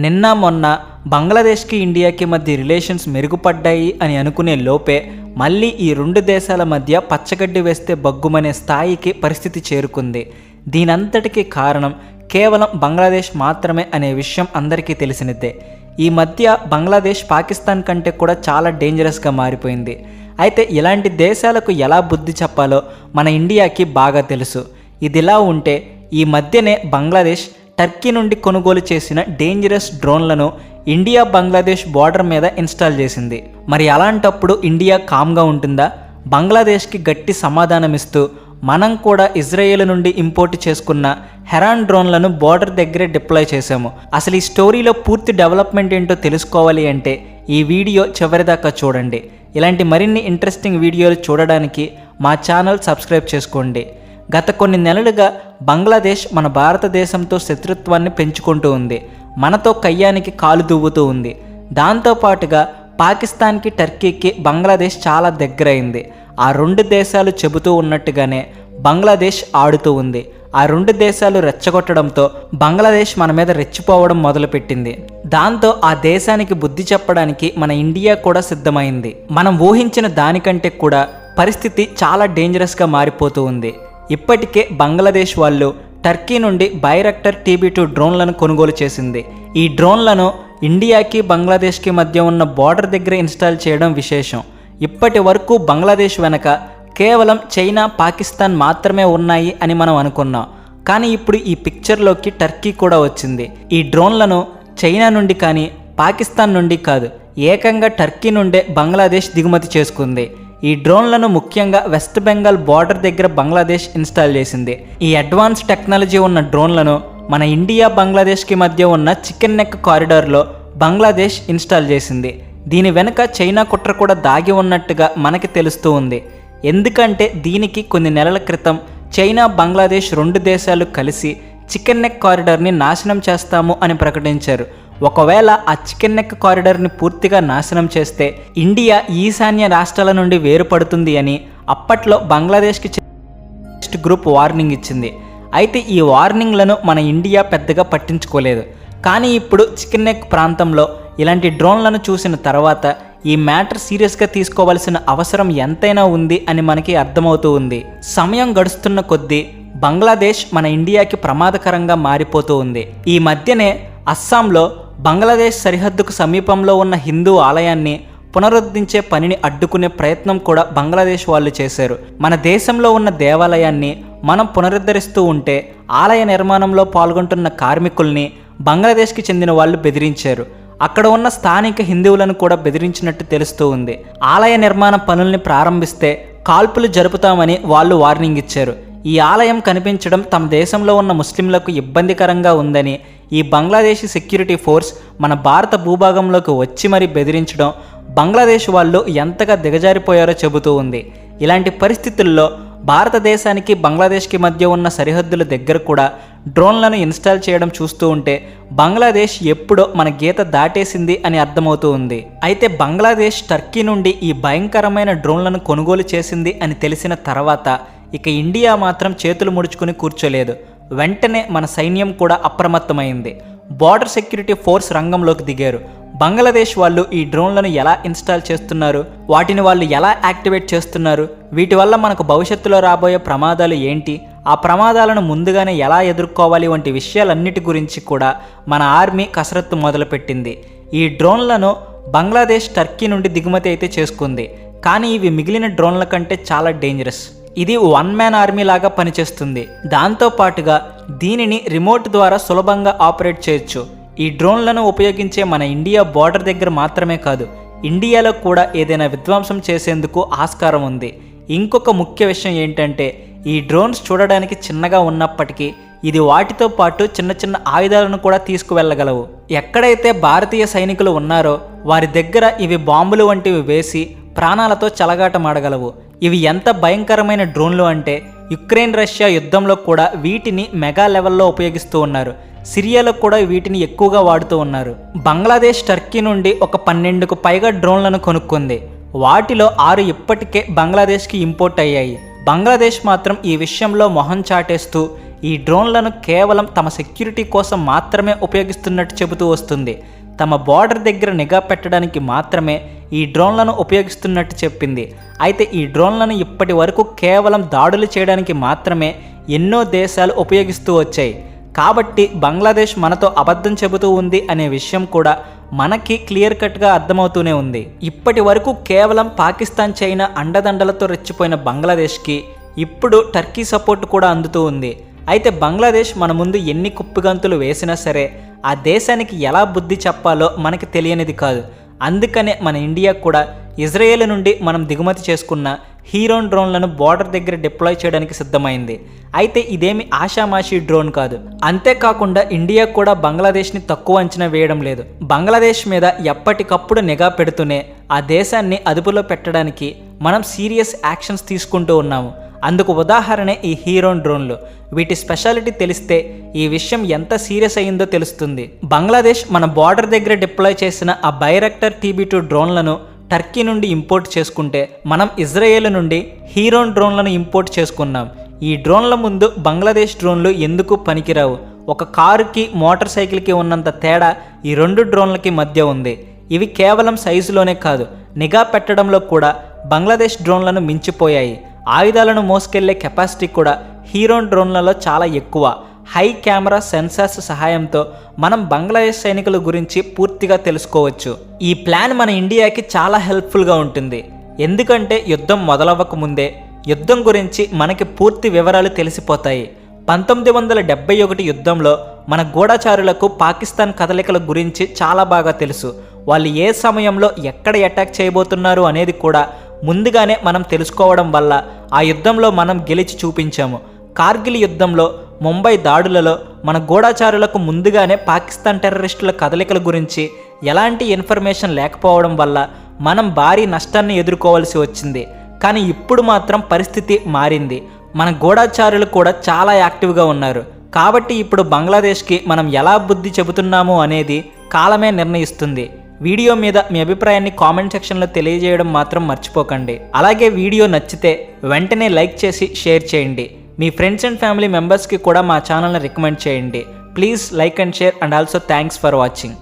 నిన్న మొన్న బంగ్లాదేశ్కి ఇండియాకి మధ్య రిలేషన్స్ మెరుగుపడ్డాయి అని అనుకునే లోపే మళ్ళీ ఈ రెండు దేశాల మధ్య పచ్చగడ్డి వేస్తే బగ్గుమనే స్థాయికి పరిస్థితి చేరుకుంది. దీనంతటికీ కారణం కేవలం బంగ్లాదేశ్ మాత్రమే అనే విషయం అందరికీ తెలిసినదే. ఈ మధ్య బంగ్లాదేశ్ పాకిస్తాన్ కంటే కూడా చాలా డేంజరస్గా మారిపోయింది. అయితే ఇలాంటి దేశాలకు ఎలా బుద్ధి చెప్పాలో మన ఇండియాకి బాగా తెలుసు. ఇదిలా ఉంటే ఈ మధ్యనే బంగ్లాదేశ్ టర్కీ నుండి కొనుగోలు చేసిన డేంజరస్ డ్రోన్లను ఇండియా బంగ్లాదేశ్ బార్డర్ మీద ఇన్స్టాల్ చేసింది. మరి అలాంటప్పుడు ఇండియా కామ్గా ఉంటుందా? బంగ్లాదేశ్కి గట్టి సమాధానమిస్తూ మనం కూడా ఇజ్రాయేల్ నుండి ఇంపోర్ట్ చేసుకున్న హెరాన్ డ్రోన్లను బార్డర్ దగ్గరే డిప్లాయ్ చేశాము. అసలు ఈ స్టోరీలో పూర్తి డెవలప్మెంట్ ఏంటో తెలుసుకోవాలి అంటే ఈ వీడియో చివరిదాకా చూడండి. ఇలాంటి మరిన్ని ఇంట్రెస్టింగ్ వీడియోలు చూడడానికి మా ఛానల్ సబ్స్క్రైబ్ చేసుకోండి. గత కొన్ని నెలలుగా బంగ్లాదేశ్ మన భారతదేశంతో శత్రుత్వాన్ని పెంచుకుంటూ ఉంది. మనతో కయ్యానికి కాలు దువ్వుతూ ఉంది. దాంతోపాటుగా పాకిస్తాన్కి టర్కీకి బంగ్లాదేశ్ చాలా దగ్గరైంది. ఆ రెండు దేశాలు చెబుతూ ఉన్నట్టుగానే బంగ్లాదేశ్ ఆడుతూ ఉంది. ఆ రెండు దేశాలు రెచ్చగొట్టడంతో బంగ్లాదేశ్ మన మీద రెచ్చిపోవడం మొదలుపెట్టింది. దాంతో ఆ దేశానికి బుద్ధి చెప్పడానికి మన ఇండియా కూడా సిద్ధమైంది. మనం ఊహించిన దానికంటే కూడా పరిస్థితి చాలా డేంజరస్గా మారిపోతూ ఉంది. ఇప్పటికే బంగ్లాదేశ్ వాళ్ళు టర్కీ నుండి బైరాక్టర్ TB2 డ్రోన్లను కొనుగోలు చేసింది. ఈ డ్రోన్లను ఇండియాకి బంగ్లాదేశ్కి మధ్య ఉన్న బార్డర్ దగ్గర ఇన్స్టాల్ చేయడం విశేషం. ఇప్పటి వరకు బంగ్లాదేశ్ వెనక కేవలం చైనా, పాకిస్తాన్ మాత్రమే ఉన్నాయి అని మనం అనుకున్నాం. కానీ ఇప్పుడు ఈ పిక్చర్లోకి టర్కీ కూడా వచ్చింది. ఈ డ్రోన్లను చైనా నుండి కానీ పాకిస్తాన్ నుండి కాదు, ఏకంగా టర్కీ నుండే బంగ్లాదేశ్ దిగుమతి చేసుకుంది. ఈ డ్రోన్లను ముఖ్యంగా వెస్ట్ బెంగాల్ బార్డర్ దగ్గర బంగ్లాదేశ్ ఇన్స్టాల్ చేసింది. ఈ అడ్వాన్స్ టెక్నాలజీ ఉన్న డ్రోన్లను మన ఇండియా బంగ్లాదేశ్కి మధ్య ఉన్న చికెన్ నెక్ కారిడార్లో బంగ్లాదేశ్ ఇన్స్టాల్ చేసింది. దీని వెనుక చైనా కుట్ర కూడా దాగి ఉన్నట్టుగా మనకి తెలుస్తూ ఉంది. ఎందుకంటే దీనికి కొన్ని నెలల క్రితం చైనా, బంగ్లాదేశ్ రెండు దేశాలు కలిసి చికెన్ నెక్ కారిడార్ని నాశనం చేస్తాము అని ప్రకటించారు. ఒకవేళ ఆ చికెన్ నెక్ కారిడార్ని పూర్తిగా నాశనం చేస్తే ఇండియా ఈశాన్య రాష్ట్రాల నుండి వేరుపడుతుంది అని అప్పట్లో బంగ్లాదేశ్కి గ్రూప్ వార్నింగ్ ఇచ్చింది. అయితే ఈ వార్నింగ్లను మన ఇండియా పెద్దగా పట్టించుకోలేదు. కానీ ఇప్పుడు చికెన్ నెక్ ప్రాంతంలో ఇలాంటి డ్రోన్లను చూసిన తర్వాత ఈ మ్యాటర్ సీరియస్గా తీసుకోవాల్సిన అవసరం ఎంతైనా ఉంది అని మనకి అర్థమవుతూ ఉంది. సమయం గడుస్తున్న కొద్దీ బంగ్లాదేశ్ మన ఇండియాకి ప్రమాదకరంగా మారిపోతూ ఉంది. ఈ మధ్యనే అస్సాంలో బంగ్లాదేశ్ సరిహద్దుకు సమీపంలో ఉన్న హిందూ ఆలయాన్ని పునరుద్ధరించే పనిని అడ్డుకునే ప్రయత్నం కూడా బంగ్లాదేశ్ వాళ్ళు చేశారు. మన దేశంలో ఉన్న దేవాలయాన్ని మనం పునరుద్ధరిస్తూ ఉంటే ఆలయ నిర్మాణంలో పాల్గొంటున్న కార్మికుల్ని బంగ్లాదేశ్కి చెందిన వాళ్ళు బెదిరించారు. అక్కడ ఉన్న స్థానిక హిందువులను కూడా బెదిరించినట్టు తెలుస్తూ ఉంది. ఆలయ నిర్మాణ పనుల్ని ప్రారంభిస్తే కాల్పులు జరుపుతామని వాళ్ళు వార్నింగ్ ఇచ్చారు. ఈ ఆలయం కనిపించడం తమ దేశంలో ఉన్న ముస్లింలకు ఇబ్బందికరంగా ఉందని ఈ బంగ్లాదేశీ సెక్యూరిటీ ఫోర్స్ మన భారత భూభాగంలోకి వచ్చి మరీ బెదిరించడం బంగ్లాదేశ్ వాళ్ళు ఎంతగా దిగజారిపోయారో చెబుతూ ఉంది. ఇలాంటి పరిస్థితుల్లో భారతదేశానికి బంగ్లాదేశ్కి మధ్య ఉన్న సరిహద్దుల దగ్గర కూడా డ్రోన్లను ఇన్స్టాల్ చేయడం చూస్తూ ఉంటే బంగ్లాదేశ్ ఎప్పుడో మన గీత దాటేసింది అని అర్థమవుతూ ఉంది. అయితే బంగ్లాదేశ్ టర్కీ నుండి ఈ భయంకరమైన డ్రోన్లను కొనుగోలు చేసింది అని తెలిసిన తర్వాత ఇక ఇండియా మాత్రం చేతులు ముడుచుకుని కూర్చోలేదు. వెంటనే మన సైన్యం కూడా అప్రమత్తమైంది. బార్డర్ సెక్యూరిటీ ఫోర్స్ రంగంలోకి దిగారు. బంగ్లాదేశ్ వాళ్ళు ఈ డ్రోన్లను ఎలా ఇన్స్టాల్ చేస్తున్నారు, వాటిని వాళ్ళు ఎలా యాక్టివేట్ చేస్తున్నారు, వీటి వల్ల మనకు భవిష్యత్తులో రాబోయే ప్రమాదాలు ఏంటి, ఆ ప్రమాదాలను ముందుగానే ఎలా ఎదుర్కోవాలి వంటి విషయాలన్నిటి గురించి కూడా మన ఆర్మీ కసరత్తు మొదలుపెట్టింది. ఈ డ్రోన్లను బంగ్లాదేశ్ టర్కీ నుండి దిగుమతి అయితే చేసుకుంది. కానీ ఇవి మిగిలిన డ్రోన్ల కంటే చాలా డేంజరస్. ఇది వన్ మ్యాన్ ఆర్మీ లాగా పనిచేస్తుంది. దాంతోపాటుగా దీనిని రిమోట్ ద్వారా సులభంగా ఆపరేట్ చేయొచ్చు. ఈ డ్రోన్లను ఉపయోగించే మన ఇండియా బార్డర్ దగ్గర మాత్రమే కాదు, ఇండియాలో కూడా ఏదైనా విధ్వంసం చేసేందుకు ఆస్కారం ఉంది. ఇంకొక ముఖ్య విషయం ఏంటంటే ఈ డ్రోన్స్ చూడడానికి చిన్నగా ఉన్నప్పటికీ ఇది వాటితో పాటు చిన్న చిన్న ఆయుధాలను కూడా తీసుకువెళ్ళగలవు. ఎక్కడైతే భారతీయ సైనికులు ఉన్నారో వారి దగ్గర ఇవి బాంబులు వంటివి వేసి ప్రాణాలతో చెలగాటమాడగలవు. ఇవి ఎంత భయంకరమైన డ్రోన్లు అంటే యుక్రెయిన్ రష్యా యుద్ధంలో కూడా వీటిని మెగా లెవెల్లో ఉపయోగిస్తూ ఉన్నారు. సిరియాలో కూడా వీటిని ఎక్కువగా వాడుతూ ఉన్నారు. బంగ్లాదేశ్ టర్కీ నుండి ఒక 12కు పైగా డ్రోన్లను కొనుక్కుంది. వాటిలో 6 ఇప్పటికే బంగ్లాదేశ్కి ఇంపోర్ట్ అయ్యాయి. బంగ్లాదేశ్ మాత్రం ఈ విషయంలో మొహం చాటేస్తూ ఈ డ్రోన్లను కేవలం తమ సెక్యూరిటీ కోసం మాత్రమే ఉపయోగిస్తున్నట్టు చెబుతూ వస్తుంది. తమ బార్డర్ దగ్గర నిఘా పెట్టడానికి మాత్రమే ఈ డ్రోన్లను ఉపయోగిస్తున్నట్టు చెప్పింది. అయితే ఈ డ్రోన్లను ఇప్పటి వరకు కేవలం దాడులు చేయడానికి మాత్రమే ఎన్నో దేశాలు ఉపయోగిస్తూ వచ్చాయి. కాబట్టి బంగ్లాదేశ్ మనతో అబద్ధం చెబుతూ ఉంది అనే విషయం కూడా మనకి క్లియర్ కట్గా అర్థమవుతూనే ఉంది. ఇప్పటి వరకు కేవలం పాకిస్తాన్, చైనా అండదండలతో రెచ్చిపోయిన బంగ్లాదేశ్కి ఇప్పుడు టర్కీ సపోర్ట్ కూడా అందుతూ ఉంది. అయితే బంగ్లాదేశ్ మన ముందు ఎన్ని కుప్పిగంతులు వేసినా సరే ఆ దేశానికి ఎలా బుద్ధి చెప్పాలో మనకి తెలియనిది కాదు. అందుకనే మన ఇండియా కూడా ఇజ్రాయేల్ నుండి మనం దిగుమతి చేసుకున్న హీరోన్ డ్రోన్లను బార్డర్ దగ్గర డిప్లాయ్ చేయడానికి సిద్ధమైంది. అయితే ఇదేమి ఆషామాషీ డ్రోన్ కాదు. అంతేకాకుండా ఇండియా కూడా బంగ్లాదేశ్ని తక్కువ అంచనా వేయడం లేదు. బంగ్లాదేశ్ మీద ఎప్పటికప్పుడు నిఘా పెడుతూనే ఆ దేశాన్ని అదుపులో పెట్టడానికి మనం సీరియస్ యాక్షన్స్ తీసుకుంటూ ఉన్నాము. అందుకు ఉదాహరణే ఈ హీరోన్ డ్రోన్లు. వీటి స్పెషాలిటీ తెలిస్తే ఈ విషయం ఎంత సీరియస్ అయ్యిందో తెలుస్తుంది. బంగ్లాదేశ్ మన బార్డర్ దగ్గర డిప్లాయ్ చేసిన ఆ బైరాక్టర్ TB2 డ్రోన్లను టర్కీ నుండి ఇంపోర్ట్ చేసుకుంటే మనం ఇజ్రాయేల్ నుండి హీరోన్ డ్రోన్లను ఇంపోర్ట్ చేసుకున్నాం. ఈ డ్రోన్ల ముందు బంగ్లాదేశ్ డ్రోన్లు ఎందుకు పనికిరావు. ఒక కారుకి మోటార్ సైకిల్కి ఉన్నంత తేడా ఈ రెండు డ్రోన్లకి మధ్య ఉంది. ఇవి కేవలం సైజులోనే కాదు, నిఘా పెట్టడంలో కూడా బంగ్లాదేశ్ డ్రోన్లను మించిపోయాయి. ఆయుధాలను మోసుకెళ్లే కెపాసిటీ కూడా హీరోన్ డ్రోన్లలో చాలా ఎక్కువ. హై కెమెరా సెన్సార్స్ సహాయంతో మనం బంగ్లాదేశ్ సైనికుల గురించి పూర్తిగా తెలుసుకోవచ్చు. ఈ ప్లాన్ మన ఇండియాకి చాలా హెల్ప్ఫుల్గా ఉంటుంది. ఎందుకంటే యుద్ధం మొదలవ్వక ముందే యుద్ధం గురించి మనకి పూర్తి వివరాలు తెలిసిపోతాయి. 1971 యుద్ధంలో మన గూఢచారులకు పాకిస్తాన్ కదలికల గురించి చాలా బాగా తెలుసు. వాళ్ళు ఏ సమయంలో ఎక్కడ అటాక్ చేయబోతున్నారు అనేది కూడా ముందుగానే మనం తెలుసుకోవడం వల్ల ఆ యుద్ధంలో మనం గెలిచి చూపించాము. కార్గిల్ యుద్ధంలో, ముంబై దాడులలో మన గూఢచారులకు ముందుగానే పాకిస్తాన్ టెర్రరిస్టుల కదలికల గురించి ఎలాంటి ఇన్ఫర్మేషన్ లేకపోవడం వల్ల మనం భారీ నష్టాన్ని ఎదుర్కోవాల్సి వచ్చింది. కానీ ఇప్పుడు మాత్రం పరిస్థితి మారింది. మన గూఢచారులు కూడా చాలా యాక్టివ్గా ఉన్నారు. కాబట్టి ఇప్పుడు బంగ్లాదేశ్కి మనం ఎలా బుద్ధి చెబుతున్నాము అనేది కాలమే నిర్ణయిస్తుంది. వీడియో మీద మీ అభిప్రాయాన్ని కామెంట్ సెక్షన్లో తెలియజేయడం మాత్రం మర్చిపోకండి. అలాగే వీడియో నచ్చితే వెంటనే లైక్ చేసి షేర్ చేయండి. మీ ఫ్రెండ్స్ అండ్ ఫ్యామిలీ మెంబర్స్కి కూడా మా ఛానల్ని రికమెండ్ చేయండి. Please like and share and also thanks for watching.